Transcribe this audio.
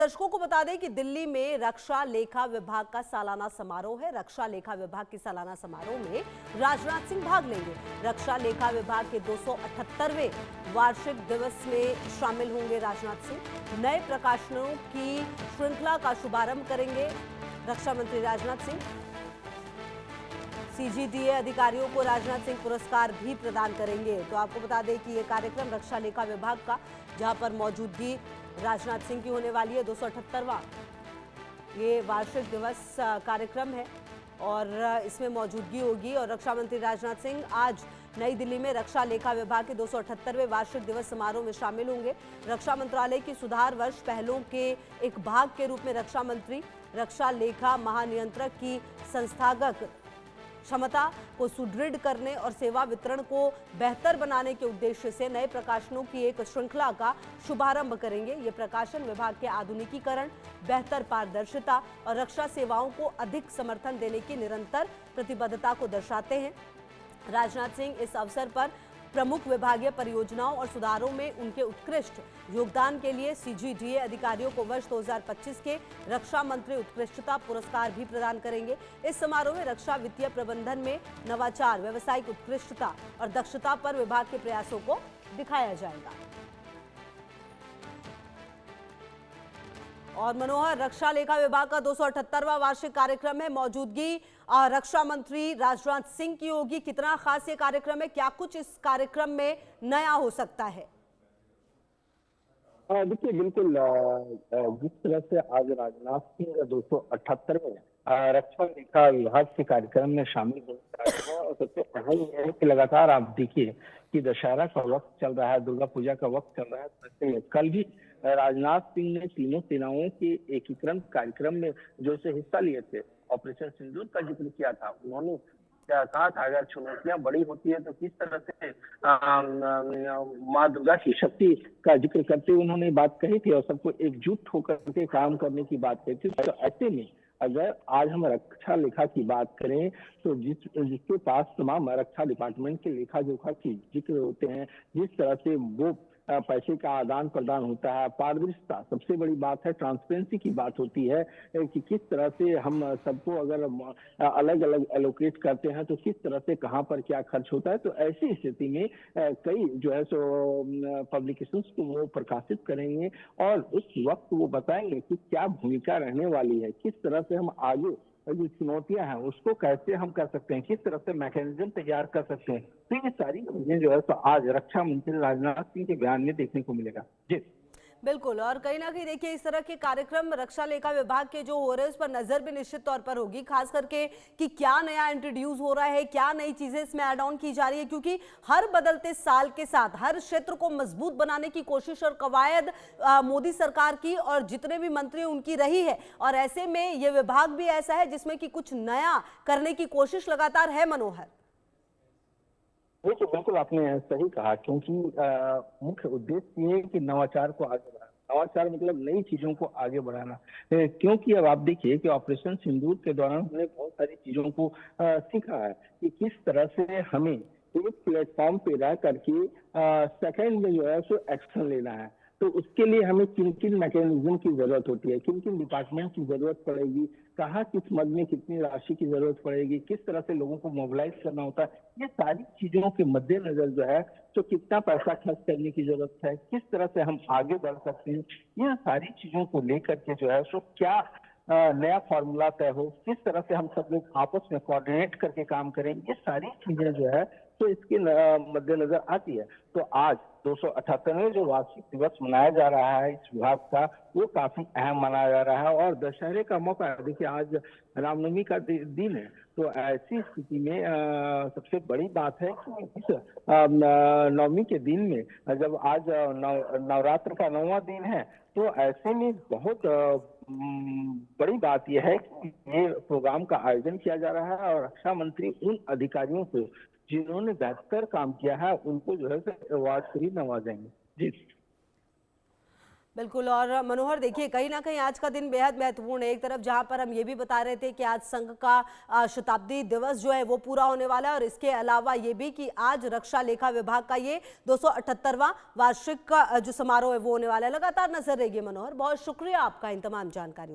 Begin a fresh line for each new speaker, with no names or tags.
दर्शकों को बता दें कि दिल्ली में रक्षा लेखा विभाग का सालाना समारोह है। रक्षा लेखा विभाग के सालाना समारोह में राजनाथ सिंह भाग लेंगे। रक्षा लेखा विभाग के 278वें वार्षिक दिवस में शामिल होंगे राजनाथ सिंह। नए प्रकाशनों की श्रृंखला का शुभारंभ करेंगे रक्षा मंत्री राजनाथ सिंह। सीजीडीए अधिकारियों को राजनाथ सिंह पुरस्कार भी प्रदान करेंगे। तो आपको बता दें कि यह कार्यक्रम रक्षा लेखा विभाग का, जहां पर मौजूदगी राजनाथ सिंह की होने वाली है, 278वां ये वार्षिक दिवस कार्यक्रम है और इसमें मौजूदगी होगी। और रक्षा मंत्री राजनाथ सिंह आज नई दिल्ली में रक्षा लेखा विभाग के 278वें वार्षिक दिवस समारोह में शामिल होंगे। रक्षा मंत्रालय की सुधार वर्ष पहलों के एक भाग के रूप में रक्षा मंत्री रक्षा लेखा महानियंत्रक की संस्थागत क्षमता को सुदृढ़ करने और सेवा वितरण को बेहतर बनाने के उद्देश्य से नए प्रकाशनों की एक श्रृंखला का शुभारंभ करेंगे। ये प्रकाशन विभाग के आधुनिकीकरण, बेहतर पारदर्शिता और रक्षा सेवाओं को अधिक समर्थन देने की निरंतर प्रतिबद्धता को दर्शाते हैं। राजनाथ सिंह इस अवसर पर प्रमुख विभागीय परियोजनाओं और सुधारों में उनके उत्कृष्ट योगदान के लिए सीजीडीए अधिकारियों को वर्ष 2025 के रक्षा मंत्री उत्कृष्टता पुरस्कार भी प्रदान करेंगे। इस समारोह में रक्षा वित्तीय प्रबंधन में नवाचार, व्यावसायिक उत्कृष्टता और दक्षता पर विभाग के प्रयासों को दिखाया जाएगा। और मनोहर, रक्षा लेखा विभाग का 278वां वार्षिक कार्यक्रम है। मौजूदगी रक्षा मंत्री राजनाथ सिंह की होगी। कितना खास ये कार्यक्रम है, क्या कुछ इस कार्यक्रम में नया हो सकता है?
देखिए, बिल्कुल जिस तरह से आज राजनाथ सिंह 278वें रक्षा लेखा विभाग के कार्यक्रम में शामिल होने और सबसे अहम है कि लगातार आप देखिए कि दशहरा का वक्त चल रहा है, दुर्गा पूजा का वक्त चल रहा है। तो कल भी राजनाथ सिंह ने तीनों सेनाओं के एकीकरण कार्यक्रम में जो से हिस्सा लिए थे, ऑपरेशन सिंदूर का जिक्र किया था। उन्होंने क्या कहा था, अगर चुनौतियां बड़ी होती है तो किस तरह से माँ दुर्गा की शक्ति का जिक्र करते हुए उन्होंने बात कही थी और सबको एकजुट होकर के काम करने की बात कही थी। तो ऐसे में अगर आज हम रक्षा लेखा की बात करें तो जिसके पास तमाम रक्षा डिपार्टमेंट के लेखा जोखा की जिक्र होते हैं, जिस तरह से वो पैसे का आदान प्रदान होता है, पारदर्शिता सबसे बड़ी बात है, ट्रांसपेरेंसी की बात होती है कि किस तरह से हम सबको अगर अलग अलग एलोकेट करते हैं तो किस तरह से कहां पर क्या खर्च होता है। तो ऐसी स्थिति में कई जो है सो पब्लिकेशंस को वो प्रकाशित करेंगे और उस वक्त वो बताएंगे कि क्या भूमिका रहने वाली है, किस तरह से हम आगे जो चुनौतियां हैं उसको कैसे हम कर सकते हैं, किस तरह से मैकेनिज्म तैयार कर सकते हैं। तो ये सारी चीजें जो है तो आज रक्षा मंत्री राजनाथ सिंह के बयान में देखने को मिलेगा। जी
बिल्कुल। और कहीं ना कहीं देखिए, इस तरह के कार्यक्रम रक्षा लेखा विभाग के जो हो रहे हैं उस पर नजर भी निश्चित तौर पर होगी, खास करके कि क्या नया इंट्रोड्यूस हो रहा है, क्या नई चीजें इसमें ऐड ऑन की जा रही है, क्योंकि हर बदलते साल के साथ हर क्षेत्र को मजबूत बनाने की कोशिश और कवायद मोदी सरकार की और जितने भी मंत्री उनकी रही है। और ऐसे में ये विभाग भी ऐसा है जिसमें कि कुछ नया करने की कोशिश लगातार है। मनोहर,
देखिए, बिल्कुल आपने सही कहा, क्योंकि मुख्य उद्देश्य ये है कि नवाचार को आगे बढ़ाना। नवाचार मतलब नई चीजों को आगे बढ़ाना, क्योंकि अब आप देखिए कि ऑपरेशन सिंदूर के दौरान हमने बहुत सारी चीजों को सीखा है कि किस तरह से हमें एक प्लेटफॉर्म पे रह करके सेकंड में जो है सो एक्शन लेना है। तो उसके लिए हमें किन किन मैकेनिज्म की जरूरत होती है, किन किन डिपार्टमेंट की जरूरत पड़ेगी, कहाँ किस मद में कितनी राशि की जरूरत पड़ेगी, किस तरह से लोगों को मोबिलाइज करना होता है, ये सारी चीजों के मद्देनजर जो है तो कितना पैसा खर्च करने की जरूरत है, किस तरह से हम आगे बढ़ सकते हैं, ये सारी चीजों को लेकर के जो है सो क्या नया फॉर्मूला तय हो, किस तरह से हम सब लोग आपस में कोऑर्डिनेट करके काम करें, ये सारी चीजें जो है तो इसके मद्देनजर आती है। तो आज 278वें जो वार्षिक दिवस मनाया जा रहा है इस विभाग का, वो काफी अहम मनाया जा रहा है और दशहरे का मौका है। देखिए, आज रामनवमी का दिन है, तो ऐसी स्थिति में सबसे बड़ी बात है कि इस नवमी के दिन में, जब आज नवरात्र का 9वां दिन है, तो ऐसे में बहुत बड़ी बात यह है कि ये प्रोग्राम का आयोजन किया जा रहा है और रक्षा मंत्री उन अधिकारियों को जिन्होंने बेहतर काम किया है उनको जो है अवार्ड से नवाजेंगे। जी
बिल्कुल। और मनोहर देखिए, कहीं ना कहीं आज का दिन बेहद महत्वपूर्ण है। एक तरफ जहां पर हम ये भी बता रहे थे कि आज संघ का शताब्दी दिवस जो है वो पूरा होने वाला है, और इसके अलावा ये भी कि आज रक्षा लेखा विभाग का ये 278वां वार्षिक का जो समारोह है वो होने वाला है। लगातार नजर रहेगी मनोहर। बहुत शुक्रिया आपका इन तमाम जानकारियों